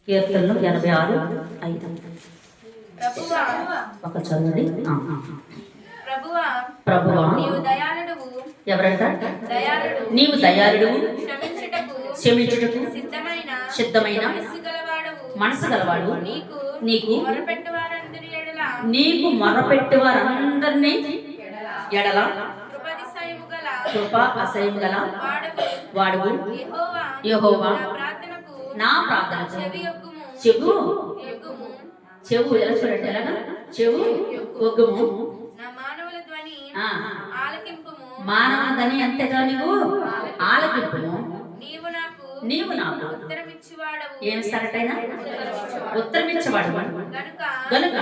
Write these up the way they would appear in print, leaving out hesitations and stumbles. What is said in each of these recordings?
కీర్తనలు 86:5. ఒక చదవండి. ప్రభువా ఎవరంట? నీవు దయాళుడు, క్షమించుటకు సిద్ధమైన మనసు గలవాడు, నీకు మొరపెట్టు వారందరినీ ఎడల కృప అసహ్యము గల వాడుగు యెహోవా నా ప్రార్థన చెవు ఎలా చూడండి, ఎలాగా చెవు ఒగ్గుము మానవ ధ్వని అంతేగా నీవు ఆలకింపుము. నీవు నాకు ఏమి సరటైనా ఉత్తరమిచ్చవాడు గనుక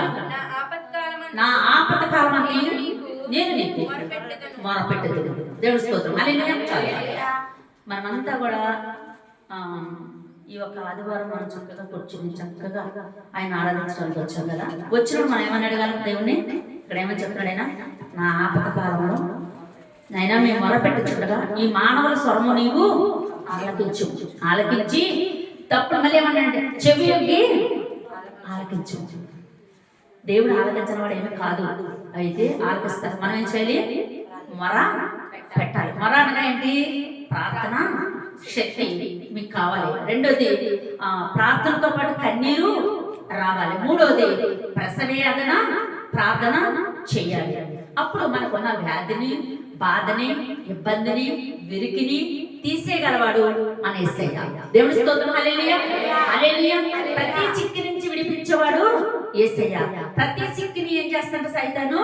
నా ఆపద కాలం నేను నీకు మొరపెట్టదు. దేవుడి స్తోత్రం. హల్లెలూయా. మనమంతా కూడా ఈ యొక్క ఆదివారం మనం చక్కగా కూర్చుని చక్కగా ఆయన ఆరాధించడానికి వచ్చాం కదా. వచ్చినప్పుడు మనం ఏమని అడగాలి దేవుణ్ణి? ఇక్కడ ఏమని చెప్తున్నాడైనా, నా ఆపద కాలంలో నైనా మేము మొరపెట్టుచుండగా ఈ మానవుల స్వరము నీవు ఆలకించి తప్పుడు మళ్ళీ ఏమన్నాడంటే చెవి యొగ్గి ఆలకించు. దేవుడు ఆలకించిన వాడు ఏమీ కాదు, అయితే ఆలకిస్తారు. మనం ఏం చేయాలి? మొర పెట్టాలి. మొర అనగా ఏంటి? ప్రార్థన శక్తి మీకు కావాలి. రెండోది ప్రార్థనతో పాటు కన్నీరు రావాలి. మూడోది ప్రసవేదన ప్రార్థన చెయ్యాలి. అప్పుడు మనకున్న వ్యాధిని, బాధని, ఇబ్బందిని, విరికిని తీసేయగలవాడు మన యేసయ్య. దేవుడి స్తోత్రం. హల్లెలూయా. హల్లెలూయా. ప్రతి చిక్కి నుంచి విడిపించేవాడు యేసయ్య. ప్రతి చిక్కిని ఏం చేస్తాడు సైతాను?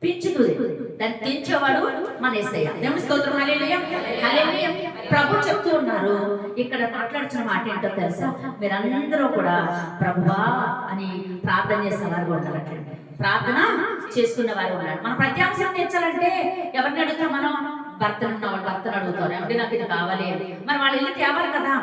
పెంచుతుంది. దాన్ని తెంచేవాడు మన యేసయ్య. దేవుడి స్తోత్రం. హల్లెలూయా. హల్లెలూయా. ప్రభు చెప్తూ ఉన్నారు, ఇక్కడ మాట్లాడుతున్న మాట ఏంటో తెలుసా? మీరందరూ కూడా ప్రభువా అని ప్రార్థన చేసేవారు ఉండాలంటే, ప్రార్థన చేసుకున్న వారు ఉన్నారు. మనం ప్రతి అంశం తెచ్చాలంటే ఎవరిని అడుగుతాం? మనం భర్తను ఉన్నవాళ్ళు భర్తను అడుగుతారు, ఏమంటే నాకు ఇది కావాలి అని. మరి వాళ్ళు వెళ్ళి తేవాలి కదా.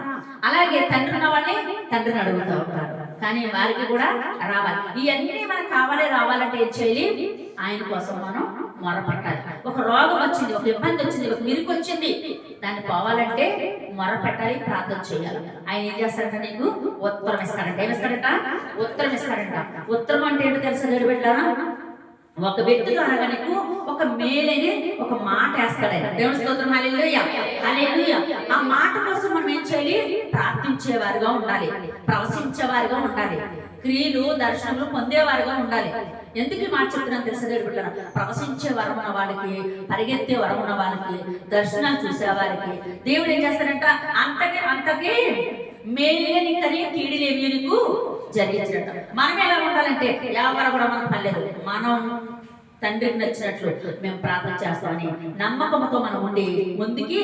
అలాగే తండ్రి ఉన్న వాళ్ళని తండ్రిని అడుగుతూ ఉంటారు, కానీ వారికి కూడా రావాలి. ఇవన్నీ మనకు కావాలి. రావాలంటే ఏం చేయాలి? ఆయన కోసం మనం మొరపెట్టాలి. ఒక రోగం వచ్చింది, ఒక ఇబ్బంది వచ్చింది, ఒక మిరుకు వచ్చింది, దాన్ని పోవాలంటే మొరపెట్టాలి, ప్రార్థన చేయాలి. ఆయన ఏం చేస్తాడంట? నీకు ఉత్తరం ఇస్తాడంట. ఏమిస్తాడంట? ఉత్తరం ఇస్తాడంట. ఉత్తరం అంటే ఏంటో తెలుసా నిలబెట్టారా? ఒక వ్యక్తి ద్వారా నీకు ఒక మేలైన ఒక మాట వేస్తాడు ఆయన. దేవుడి స్తోత్రం. హల్లెలూయా. హల్లెలూయా. ఆ మాట కోసం మనం ఏం చేయాలి? ప్రార్థించేవారుగా ఉండాలి, ప్రవశించేవారుగా ఉండాలి, క్రియలు దర్శనములు పొందేవారుగా ఉండాలి. ఎందుకు మాట చెప్తున్నాను తెలుసా? దేవుడు ప్రవశించే వరం ఉన్న వాళ్ళకి, పరిగెత్తే వరం ఉన్న వాళ్ళకి, దర్శనాలు చూసేవారికి దేవుడు ఏం చేస్తాడంట? అంతకి మేలుని కని కీడులేమి నీకు జరిగించట. మనం ఎలా ఉండాలంటే ఎవరు కూడా మనకు పర్లేదు, మనం తండ్రికి నచ్చినట్లు మేము ప్రార్థన చేస్తామని నమ్మకంతో మనం ఉండి ముందుకి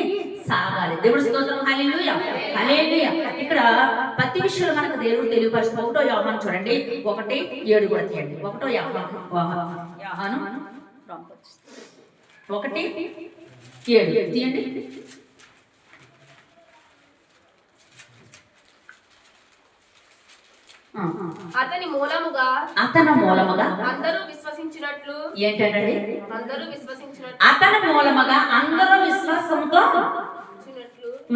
సాగాలి. దేవుడి స్తోత్రం. హల్లెలూయా. హల్లెలూయా. ఇక్కడ ప్రతి విషయంలో మనకు దేవుడు తెలియపరుస్తూ 1 యోహాను చూడండి, 1:7 కూడా తీయండి. 1 యోహాను 1:7 తీయండి. అతని మూలముగా అందరూ విశ్వసించినట్లు. ఏంటంటే అందరూ విశ్వసించినట్లు, అతని మూలముగా అందరూ విశ్వాసంతో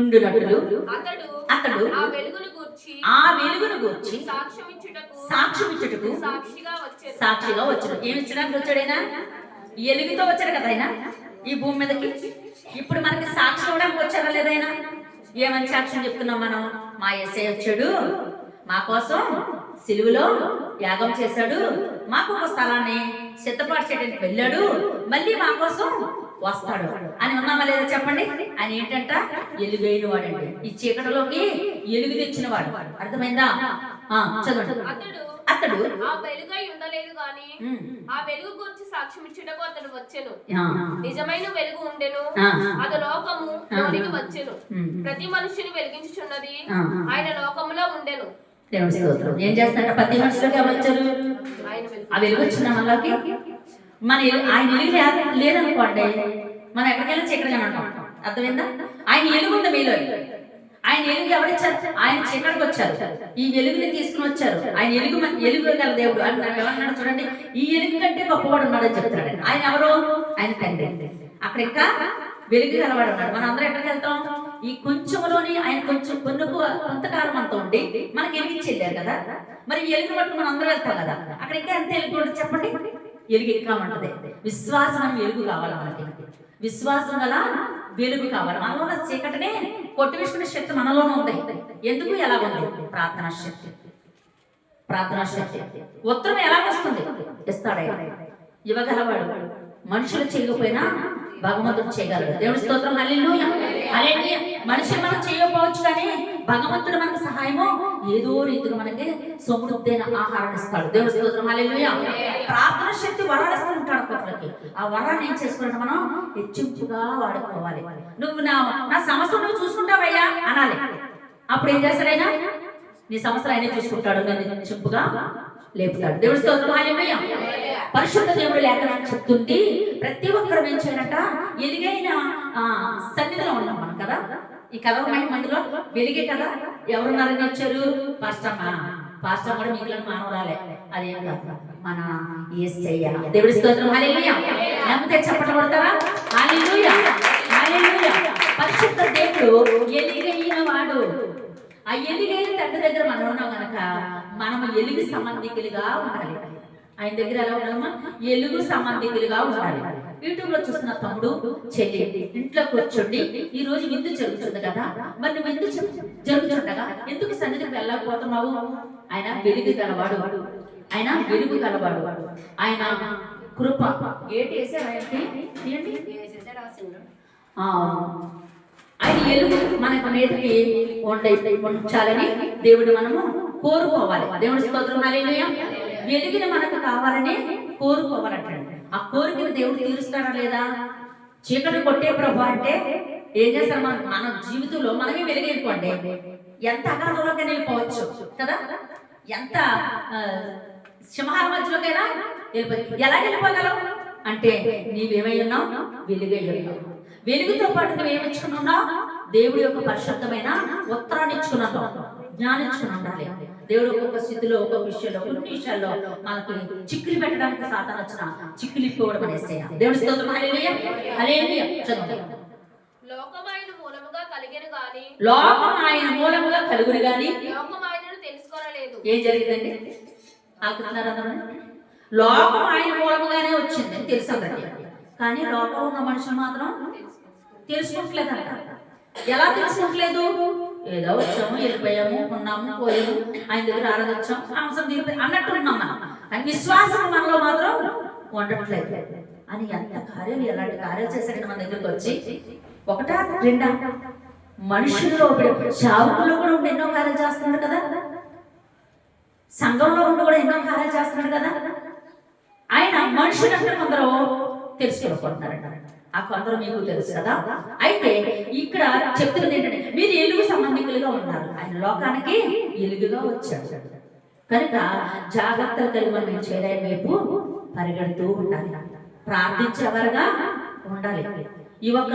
ఉండునట్లు అతడు ఆ వెలుగును గూర్చి సాక్ష్యమిచ్చుటకు సాక్షిగా వచ్చాడు. ఏమి ఇచ్చడానికి వచ్చాడైనా? ఎలుగుతో వచ్చాడు కదా ఆయన ఈ భూమి మీదకి. ఇప్పుడు మనకి సాక్షి ఇవ్వడానికి వచ్చారా లేదైనా? ఏమని సాక్ష్యం చెప్తున్నాం మనం? మా యేసయ్య వచ్చాడు, మా కోసం సిలువలో యాగం చేశాడు, మాకు ఒక స్థలాన్ని సిద్ధపాటు చేయడానికి వెళ్ళాడు, మళ్ళీ మా కోసం వస్తాడు అని ఉన్నామా లేదా చెప్పండి? ఆయన ఏంటంట? ఎలుగైన వాడండి. ఈ చీకటిలోకి ఎలుగు తెచ్చిన వాడు. అర్థమైందా? చదవండి. అతడు ఆ వెలుగై ఉండలేదు గాని ఆ వెలుగు గురించి సాక్ష్యం ఇచ్చుటకు అతడు వచ్చెను. నిజమైన వెలుగు ఉండెను, అది లోకము లోనికి వచ్చెను. ప్రతి మనుషుని వెలిగించుచున్నది ఆయన లోకములో ఉండెను. దేవుడి స్తోత్రం. ఏం చేస్తారంట? ప్రతి మనుషులకి వచ్చారు, ఆ వెలుగు వచ్చిన మనలోకి. మన ఆయన వెలుగు లేదనుకోండి, మనం ఎక్కడికైనా చీకటిగానే ఉంటాం. అర్థమైందా? ఆయన వెలుగు ఉంది మీలో. ఆయన వెలుగు ఎవరిచ్చారు? ఆయన చీకటికి వచ్చారు, ఈ వెలుగుని తీసుకుని వచ్చారు. ఆయన ఎలుగు గల దేవుడు అని ఏమన్నాడు చూడండి. ఈ ఎలుగు కంటే గొప్పవాడు ఉన్నాడని చెప్తున్నాడు. ఆయన ఎవరు? ఆయన తండ్రి. అక్కడ ఇంకా వెలుగు గలవాడు ఉన్నాడు. మనం అందరం ఎక్కడికి వెళ్తాం? ఈ కొంచెంలోని ఆయన కొంచెం కొంతకాలం అంతా ఉండి మనకి ఎలిగించి వెళ్ళారు కదా. మరి ఎలుగు పట్టు మనం అందరూ వెళ్తాం కదా, అక్కడ ఇంకా ఎంత ఎలుగు ఉంటుంది చెప్పండి? ఎలుగు ఇంకా ఉంటది. విశ్వాసం అని వెలుగు కావాలి మనకి. విశ్వాసం గల వెలుగు కావాలి. మనలో ఉన్న చీకటిని కొట్టివేసుకునే శక్తి మనలోనే ఉంది. ఎందుకు ఎలా ఉంది? ప్రార్థనా శక్తి. ప్రార్థనా శక్తి. ఉత్తరం ఎలా వస్తుంది? ఇస్తాడే, ఇవ్వగలవాడు. మనుషులు చేయకపోయినా భగవంతుడు చేయగలడు. దేవుడి స్తోత్రం. హల్లెలూయా, హల్లెలూయా. మనుషులు మనం చేయకపోవచ్చు, కానీ భగవంతుడు మనకు సహాయమో ఏదో రీతిగా మనకి సమృద్ధైన ఆహారం ఇస్తాడు. దేవుడి స్తోత్రం. హల్లెలూయా. ప్రార్థన శక్తి వరాలు ఇస్తూ ఉంటాడు ఒక్కొక్కరికి. ఆ వరాన్ని ఏం చేసుకోవాలంటే మనం హెచ్చింపుగా వాడుకోవాలి. నువ్వు నా సమస్య నువ్వు చూసుకుంటావయ్యా అనాలి. అప్పుడు ఏం చేస్తాడైనా? నీ సమస్య ఆయనే చూసుకుంటాడు, నేను హెచ్చింపుగా లేపుతాడు. దేవుడి స్తోత్రం. హల్లెలూయా. పరిశుద్ధ దేవుడు లేఖనాన్ని చెప్తుంది, ప్రతి ఒక్కరు ఏం చేయాలంట? ఎలుగైన సన్నిధిలో ఉన్నాం మనం కదా. ఈ కదవమైన మందిలో వెలిగే కదా. ఎవరున్నారని వచ్చారు? పాస్టర్ కూడా మిగిలిన మానవరాలే. అదేం కాదు, మన యేసయ్య. దేవుడి స్తోత్రం. హల్లెలూయా. నమ్మితే చప్పట్లు కొడతారా? హల్లెలూయా, హల్లెలూయా. పరిశుద్ధ దేవుడు ఎలుగైన వాడు. ఆ ఎలుగైన తండ్రి దగ్గర మనం ఉన్నాం కనుక మనము ఎలుగు సంబంధికులుగా ఉండాలి. ఆయన దగ్గర ఎలా ఉన్నామా? ఎలుగు సంబంధికులుగా ఉండాలి. యూట్యూబ్ లో చూస్తున్న తమ్ముడు చెల్లి, ఇంట్లో కూర్చోండి. ఈ రోజు విందు జరుగుతుంది కదా, మరి నువ్వు విందు జరుగుతుండగా ఎందుకు సన్నిధికి వెళ్ళకపోతున్నావు? ఆయన వెలుగు గలవాడు. ఆయన వెలుగు గలవాడు. ఆయన కృప ఏంటి ఆయన ఎలుగు మనకు నేటికి ఉంచాలని దేవుడు మనము కోరుకోవాలి. దేవుడి స్తోత్రం. హల్లెలూయా. వెలుగుని మనకు కావాలని కోరుకోవాలంటండి. ఆ కోరికను దేవుడు తీరుస్తాడా లేదా? చీకటి కొట్టే ప్రభు అంటే ఏం చేస్తారు? మన జీవితంలో మనమే వెలుగైపోండి, ఎంత అగాధంలోకైనా వెళ్ళిపోవచ్చు కదా. ఎంత సింహాల మధ్యలోకైనా వెళ్ళిపోయి ఎలా వెళ్ళిపోగలవు అంటే నీవేమై ఉన్నావు? వెలుగై ఉన్నావు. వెలుగుతో పాటు నువ్వేమి ఇచ్చుకున్నావు? దేవుడి యొక్క పరిశుద్ధమైన ఉత్తరాన్ని ఇచ్చుకున్నావు, జ్ఞానం ఇచ్చుకుని ఉండాలి. దేవుడు ఒక్కొక్క స్థితిలో, ఒక్కొక్క విషయంలో, కొన్ని విషయాల్లో మనకి చిక్కులు పెట్టడానికి సాతాను వచ్చిన చిక్కులు ఇప్పుకోవడం అనేసి. దేవుడి స్తోత్రం. హల్లెలూయా, హల్లెలూయా. చదువు. లోకం ఆయన మూలముగా కలిగెను గాని, లోకం ఆయన మూలముగా కలుగును గాని లోకం ఆయనను తెలుసుకోలేదు. ఏం జరిగిందండి? ఆకుతున్నారా? లోకం ఆయన మూలముగానే వచ్చింది తెలుసు అందరికీ, కానీ లోకంలో ఉన్న మనుషులు మాత్రం తెలుసుకోవట్లేదంట. ఎలా తెలుసుకోవట్లేదు? ఏదో వచ్చాము, వెళ్ళిపోయాము, ఉన్నాము, పోయాము, ఆయన దగ్గర ఆరాధించాం, అవసరం తీరిపోయి అన్నట్టు ఉన్నాం మనం. కానీ విశ్వాసం మనలో మాత్రం ఉండట్లేదు. అని ఎంత కార్యాలు, ఎలాంటి కార్యాలు చేశాడు మన దగ్గరికి వచ్చి? ఒకటా రెండా? మనుషుల్లో చావుకుల్లో కూడా ఉండి ఎన్నో కార్యాలు చేస్తున్నాడు కదా. సంఘంలో ఉండి కూడా ఎన్నో కార్యాలు చేస్తున్నాడు కదా. ఆయన మనుషులు అంటే కొందరు తెలుసుకోలేకపోతున్నారంట. ఆ కొందరు మీకు తెలుసు కదా. అయితే ఇక్కడ చెప్తున్నది ఏంటంటే, మీరు ఎలుగు సంబంధికులుగా ఉన్నారు. ఆయన లోకానికి ఎలుగుగా వచ్చాడు కనుక జాగ్రత్తలు కలిగి మనం చేరే వైపు పరిగెడుతూ ఉండాలి, ప్రార్థించేవారుగా ఉండాలి. ఈ ఒక్క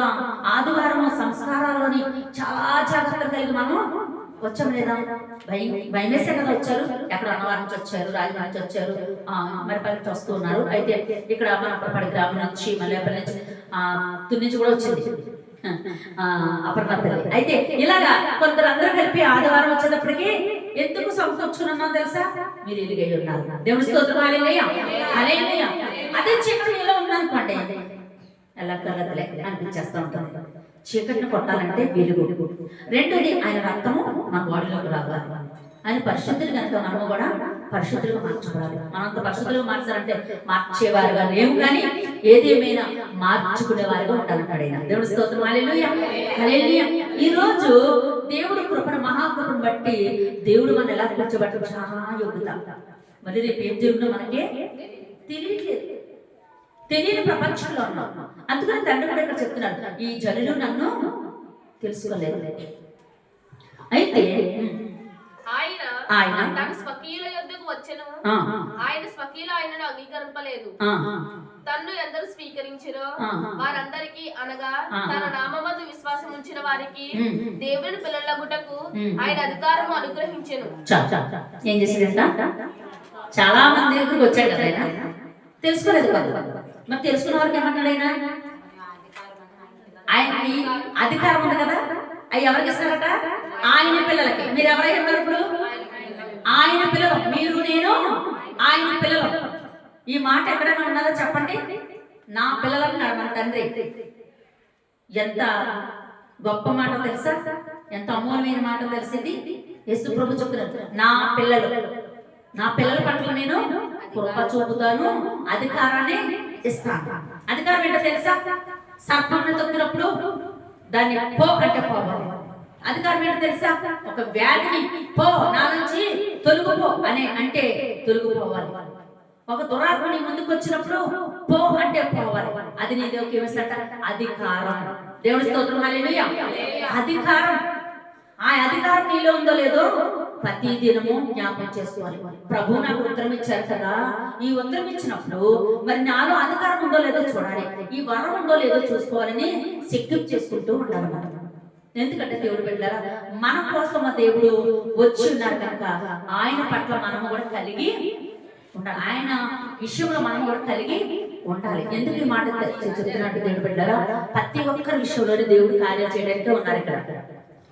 ఆదివారం సంస్కారాల్లోని చాలా జాగ్రత్తలు కలిగి మనం వచ్చాము లేదా? భయమేసే కదా వచ్చారు. ఎక్కడ అన్నవారి నుంచి వచ్చారు, రాజమండ్రి నుంచి వచ్చారు, మరిపల్లి నుంచి వస్తూ ఉన్నారు. అయితే ఇక్కడ మన అప్పటిపడి గ్రామం నుంచి, మల్లేపల్లి నుంచి, తుని నుంచి కూడా వచ్చింది అపర్ణపల్లి. అయితే ఇలాగా కొందరు అందరూ కలిపి ఆదివారం వచ్చేటప్పటికి ఎందుకు సమకూర్చుకున్నాం తెలుసా? మీరు ఎలుగై ఉన్నారు. దేవుడి స్తోత్రం. హల్లెలూయా, హల్లెలూయా. అదే చీకటి ఎలా ఉందనుకోండి, ఎలా కలగలే అనిపించేస్తూ ఉంటుంది. చీకటిని కొట్టాలంటే వెలుగు. రెండోది ఆయన రక్తము మన బాడీలోకి రావాలి. ఆయన పరిశుద్ధులు కనుక మనము కూడా పరిశుద్ధులుగా మార్చుకోవాలి. మనంత పరిశుద్ధులుగా మార్చాలంటే మార్చేవారుగా లేవు, కానీ ఏదేమైనా మార్చుకునేవారుగా ఉండాలంటాడు ఆయన. దేవుడి స్తోత్రం. హల్లెలూయా, హల్లెలూయా. ఈ రోజు దేవుడి కృపను, మహాకృపను బట్టి దేవుడు మనం ఎలా కూర్చోబెట్ట చాలా యోగ్యత. మరి రేపు ఏం జరుగుతుందో మనకే తెలియట్లేదు, తెలియని ప్రపంచంలో ఉన్నాం. అందుకని తండ్రి కూడా ఇక్కడ చెప్తున్నాడు, ఈ జనులు నన్ను తెలుసుకోలేదు. అయితే ఆయన తన స్వకీయుల యొద్దకు వచ్చెను, ఆయన స్వకీయులు ఆయనను అంగీకరింపలేదు. తన్ను ఎందరు స్వీకరించిరో వారందరికీ, అనగా తన నామమందు విశ్వాసం ఉంచిన వారికి దేవుని పిల్లలగుటకు ఆయన అధికారము అనుగ్రహించెను. ఏం చేసిందంట? చాలా మంది దగ్గరికి వచ్చాడు కదా ఆయన, తెలుసుకోలేదు కదా. మరి తెలుసుకున్న వారికి ఏమన్నాడు ఆయన? ఆయనకి అధికారం ఉంది కదా. అవి ఎవరికి ఇస్తారట? ఆయన పిల్లలకి. మీరు ఎవరై ఉన్నారు ఇప్పుడు? ఆయన పిల్లలు. మీరు నేను ఆయన పిల్లలు. ఈ మాట ఎక్కడైనా ఉన్నదో చెప్పండి. నా పిల్లలకు మన తండ్రి. ఎంత గొప్ప మాట తెలుసా? ఎంత అమూల్యమైన మాట తెలిసింది. యేసు ప్రభు చెప్తున్నారు, నా పిల్లలు, నా పిల్లల పట్ల నేను కృప చూపుతాను, అధికారాన్ని ఇస్తాను. అధికారం ఏంటో తెలుసా? సర్పాన్ని తొక్కినప్పుడు దాన్ని పో అంటే పోవాలి. అధికారం ఏంటో తెలుసా? ఒక వ్యాధిని పో, నా నుంచి తొలగిపో అని అంటే తొలగిపోవాలి. ఒక దురాత్మని ముందుకు వచ్చినప్పుడు పో అంటే పోవాలి. అది నీ దేవుడికి ఏమిస్తాట? అధికారం. దేవుడి స్తోత్రం. హల్లెలూయా. అధికారం. ఆ అధికారం నీలో ఉందో లేదో ప్రతి దినము జ్ఞాపకం చేసుకోవాలి. ప్రభు నాకు ఉత్తరం ఇచ్చారు కదా, ఈ ఉత్తరం ఇచ్చినప్పుడు మరి నాలో అధికారం ఉందో లేదో చూడాలి, ఈ వరం ఉందో లేదో చూసుకోవాలని సెక్యూర్ చేసుకుంటూ ఉండాలి మనం. ఎందుకంటే దేవుడు బిడ్డలారా, మన కోసం ఆ దేవుడు వచ్చి ఉన్నారు కనుక ఆయన పట్ల మనము కూడా కలిగి ఉండాలి. ఆయన విషయంలో మనం కూడా కలిగి ఉండాలి. ఎందుకు ఈ మాట చెప్తున్నట్టు దేవుడు బిడ్డలారా, ప్రతి ఒక్కరి విషయంలోనే దేవుడు కార్యాలు చేయడానికి ఉన్నారు. ఇక్కడ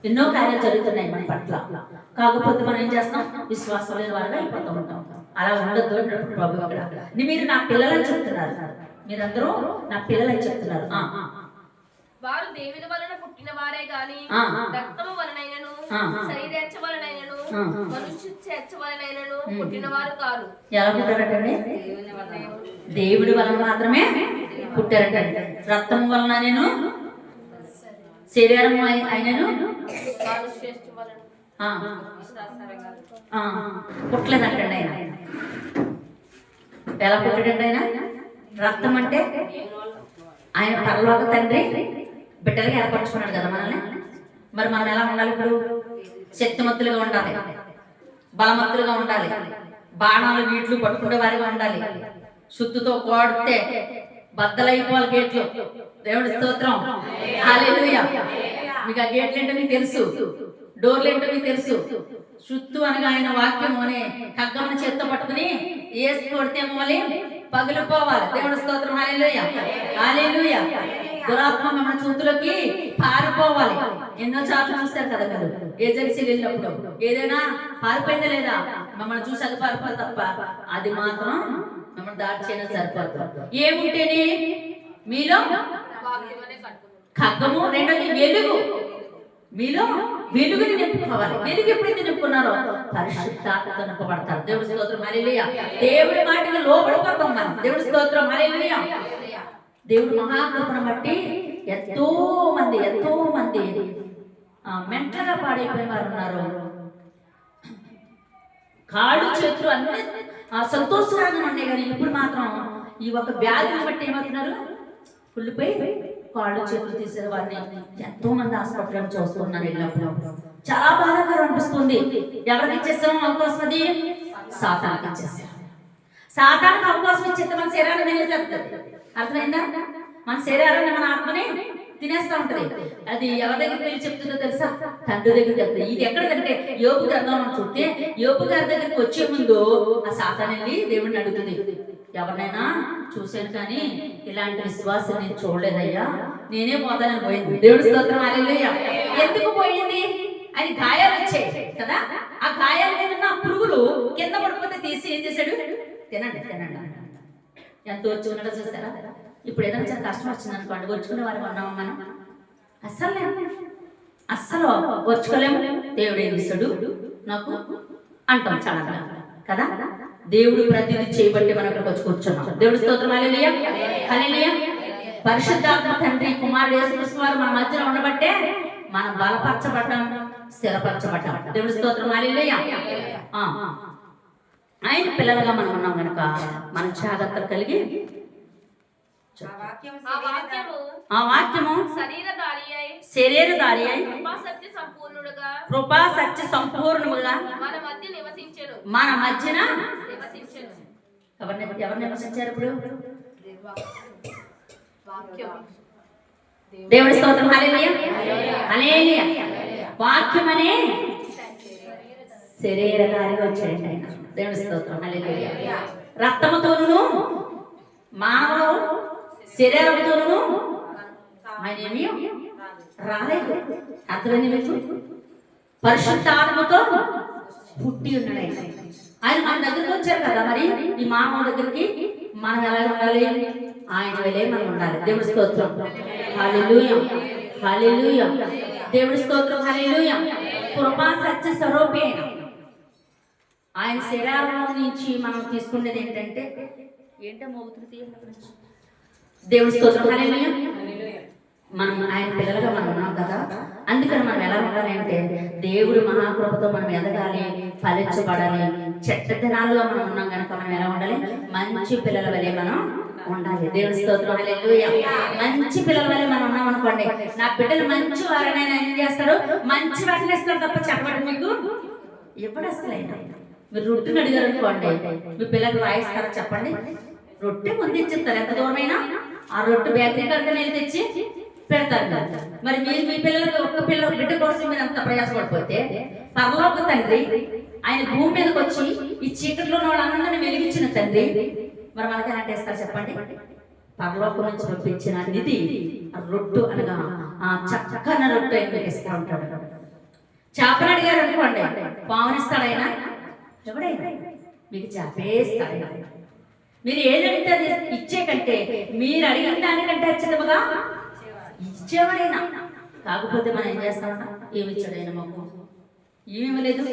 ఎన్నో కార్యాలు జరుగుతున్నాయి మన పట్ల. కాకపోతే మనం ఏం చేస్తాం? విశ్వాసం లేని వారుగా అయిపోతూ ఉంటాం. అలా ఉండొద్దు అంటాడు ప్రభు. అక్కడ మీరు నా పిల్లలని చెప్తున్నారు, మీరందరూ నా పిల్లలని చెప్తున్నారు. వారు దేవుని వలన పుట్టిన వారే గాని రక్తము వలనైనను శరీరేచ్ఛ వలనైనను మనుష్యేచ్ఛ వలనైనను పుట్టిన వారు కాదు. ఎలా పుట్టారంటే దేవుడి వలన మాత్రమే పుట్టారంటే. రక్తము వలన నేను, శరీరం అయినను పుట్టలేదంటండి ఆయన. ఎలా పుట్టాడండి ఆయన? రక్తం అంటే ఆయన పరలోక తండ్రి బిడ్డలకి ఏర్పరచుకున్నాడు కదా మనల్ని. మరి మనం ఎలా ఉండాలి? ఇప్పుడు శక్తిమంతులుగా ఉండాలి, బలవంతులుగా ఉండాలి, బాణాలు వీట్లు పట్టుకునే వారిగా ఉండాలి. సుత్తుతో కోడితే బద్దలైపోవాలి గేట్లు. దేవుడి స్తోత్రం. హల్లెలూయా. మీకు ఆ గేట్లు ఏంటో మీకు తెలుసు, డోర్లు ఏంటో మీకు తెలుసు. సుత్తు అనగా ఆయన వాక్యం అనే ఖడ్గమును చేత్తో పట్టుకుని ఏసి కొడితే మళ్ళీ పగిలిపోవాలి. దేవుడి స్తోత్రం. హల్లెలూయా. హల్లెలూయా. దురాత్మ మన చూతులకి పారిపోవాలి. ఎన్నో చాట్లు చూస్తారు కదా మీరు ఏజెన్సీలు వెళ్ళినప్పుడు. ఏదైనా పారిపోయిందా లేదా? మమ్మల్ని చూసి అది పారిపోదు తప్ప అది మాత్రం మమ్మల్ని దాడి చేయడం సరిపోతుంది. ఏముంటేనే మీలో ఖడ్గము, రెండోది వెలుగు. మీలో వెలుగుని నింపుకోవాలి. వెలుగు ఎప్పుడైతే నింపుకున్నారో పరిశుద్ధాత్మతో నింపబడతారు. దేవుడి స్తోత్రం. హల్లెలూయా. దేవుడి మాటకి లోబడిపోతాం మనం. దేవుడి స్తోత్రం. హల్లెలూయా. దేవుడు మహాకృపను బట్టి ఎంతో మంది మెంటగా పాడైపోయిన వారు ఉన్నారు. కాళ్ళు చేతులు అన్ని సంతోషంగా ఉన్నాయి, కానీ ఇప్పుడు మాత్రం ఈ ఒక వ్యాధిని బట్టి ఏమవుతున్నారు? కుళ్ళిపోయి కాళ్ళు చేతులు తీసే వారిని ఎంతో మంది హాస్పిటల్ చూస్తున్నారు. వెళ్ళినప్పుడు చాలా బాధాకరం అనిపిస్తుంది. ఎవరికి ఇచ్చేస్తామో అవకాశం? అది సాతానికి ఇచ్చేస్తాం. సాతానికి అవకాశం ఇచ్చేస్తే మన శరీరాన్ని తినేసేస్తుంది. అర్థమైందా? మన శరీరాన్ని, మన ఆత్మని తినేస్తా ఉంటది. అది ఎవరి దగ్గరికి వెళ్ళి చెప్తుందో తెలుసా? తండ్రి దగ్గరికి చెప్తుంది. ఇది ఎక్కడికంటే యోబు గ్రంథం మనం చూస్తే, యోబు గారి దగ్గరికి వచ్చే ముందు ఆ సాతాను వెళ్ళి దేవుడిని అడుగుతుంది, ఎవరినైనా చూశాను కానీ ఇలాంటి విశ్వాసం నేను చూడలేదయ్యా, నేనే పోతానని పోయింది. దేవుడి స్తోత్రం. హల్లెలూయా. ఎందుకు పోయింది? అది గాయాలు వచ్చాయి కదా, ఆ గాయాల మీద ఉన్న పురుగులు కింద పడిపోతే తీసి ఏం చేశాడు? తినండి తినండి. ఎంత వచ్చి ఉన్నదో చూసారా? ఇప్పుడు ఏదైనా చాలా కష్టం వచ్చింది అనుకోండి, వచ్చుకునే వారు ఉన్నాము మనం? అస్సలు వచ్చుకోలేము. దేవుడు ఏం ఇస్తాడు నాకు అంటాం చాలా కదా. దేవుడు ప్రతిదీ చేయబట్టి మనం ఇక్కడికి వచ్చి కూర్చున్నాం. దేవుడి స్తోత్రం. హల్లెలూయా. హల్లెలూయా. పరిశుద్ధాత్మ తండ్రి కుమారుడు యేసుక్రీస్తు వారు మన మధ్యలో ఉండబట్టే మనం బలపరచబడ్డాం, స్థిరపరచబడ్డాం. దేవుడి స్తోత్రం. హల్లెలూయా. ఆయన పిల్లలుగా మనం ఉన్నాం కనుక మనం జాగ్రత్తలు కలిగి ఆ వాక్యము శరీరధారి అయి కృపా సత్య సంపూర్ణముగా మన మధ్యన ఎవరు నివసించారు? ఇప్పుడు దేవుడి స్తోత్రం. హల్లెలూయా. హల్లెలూయా. వాక్యం అనే శరీరధారిగా వచ్చాడండి ఆయన. దేవుడి స్తోత్రం. హల్లెలూయా. రక్తముతోను మానవుడు శరీరంతోను ఆయన ఏమీ రాలేదు. అర్థమైంది మీకు? పరిశుద్ధాత్మతో పుట్టి ఉన్నాడు ఆయన. ఆయన మన దగ్గరికి వచ్చారు కదా, మరి ఈ మానవ దగ్గరికి మనం ఎలా ఉండాలి? ఆయన వెళ్ళే మనం ఉండాలి. దేవుడి స్తోత్రం, హల్లెలూయా, హల్లెలూయా. దేవుడి స్తోత్రం, హల్లెలూయా. కృపా సత్య స్వరూపి ఆయన శరీరం నుంచి మనం తీసుకునేది ఏంటంటే ఏంటో మోగుతుంది. దేవుడి స్తోత్రం, హల్లెలూయా. మనం ఆయన పిల్లలుగా మనం ఉన్నాం కదా, అందుకని మనం ఎలా ఉండాలి అంటే దేవుడు మహాకృపతో మనం ఎదగాలి, ఫలించబడాలి. చెడ్డ దినాల్లో మనం ఉన్నాం కనుక మనం ఎలా ఉండాలి? మంచి పిల్లల వలె మనం ఉండాలి. దేవుడి స్తోత్రం, హల్లెలూయా. మంచి పిల్లల వలె మనం ఉన్నాం అనుకోండి, నా బిడ్డలు మంచి వారైనా ఏం చేస్తాడు? మంచి వాటిని ఇస్తాడు తప్ప చెప్పండి మీకు ఎప్పుడు అసలు మీరు రొట్టెని అడిగారు అనుకోండి, మీ పిల్లలు రాయిస్తారా చెప్పండి? రొట్టె ముందు ఇచ్చిస్తారు, ఎంత దూరమైనా ఆ రొట్టె బేకరీ కడితే వెళ్ళి తెచ్చి పెడతారు. మరి మీరు మీ పిల్లలకు ఒక్క పిల్లల బిడ్డ కోసం మీరు అంత ప్రయాసపడిపోతే పరలోక తండ్రి ఆయన భూమి మీదకి వచ్చి ఈ చీకట్లో ఉన్న వాళ్ళందరినీ వెలిగించిన తండ్రి మరి మనకి ఎలాంటి ఇస్తారు చెప్పండి? పరలోకం నుంచి పంపించిన నిధి రొట్టు అనగా ఆ చక్కన రొట్టు ఆయన ఇస్తూ ఉంటాడు. చేపలు అడిగారు అనుకోండి, పావునిస్తాడు ఆయన. ఎవడైనా మీకు చేపేస్తాడు. మీరు ఏది అడిగితే ఇచ్చే కంటే మీరు అడిగిన దానికంటే అత్యధికంగా ఇచ్చేవాడైనా. కాకపోతే మనం ఏం చేస్తామన్నా, ఏమి ఇచ్చాడు ఆయన మాకు? ఏమి లేదు.